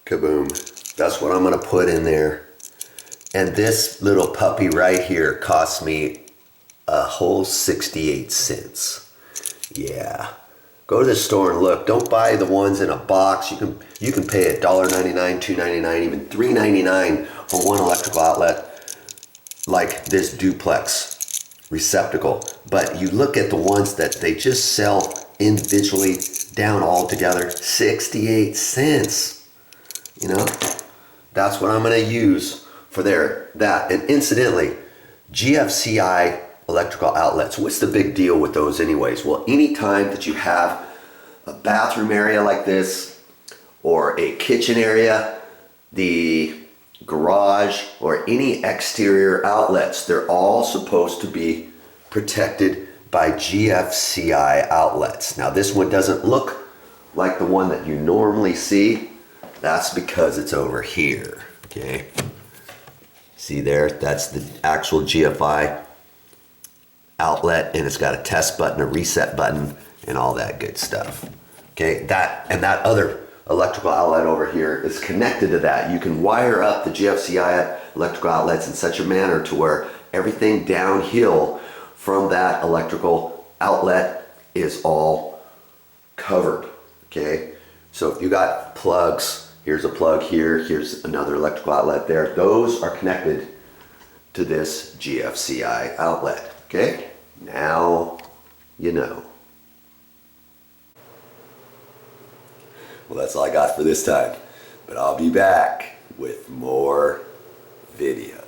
Kaboom. That's what I'm gonna put in there. And this little puppy right here cost me a whole 68 cents. Yeah. Go to the store and look. Don't buy the ones in a box. You can pay $1.99, $2.99, even $3.99 for one electrical outlet like this Duplex Receptacle. But you look at the ones that they just sell individually down all together, 68 cents. You know, that's what I'm gonna use for that. And incidentally, GFCI electrical outlets, what's the big deal with those anyways? Well, anytime that you have a bathroom area like this, or a kitchen area, the garage, or any exterior outlets, they're all supposed to be protected by GFCI outlets. Now this one doesn't look like the one that you normally see. That's because it's over here, okay? See there, that's the actual GFI outlet, and it's got a test button, a reset button, and all that good stuff. Okay, that other electrical outlet over here is connected to that. You can wire up the GFCI electrical outlets in such a manner to where everything downhill from that electrical outlet is all covered, okay? So if you got plugs, here's a plug here, here's another electrical outlet there, those are connected to this GFCI outlet, okay? Now you know. Well, that's all I got for this time, but I'll be back with more videos.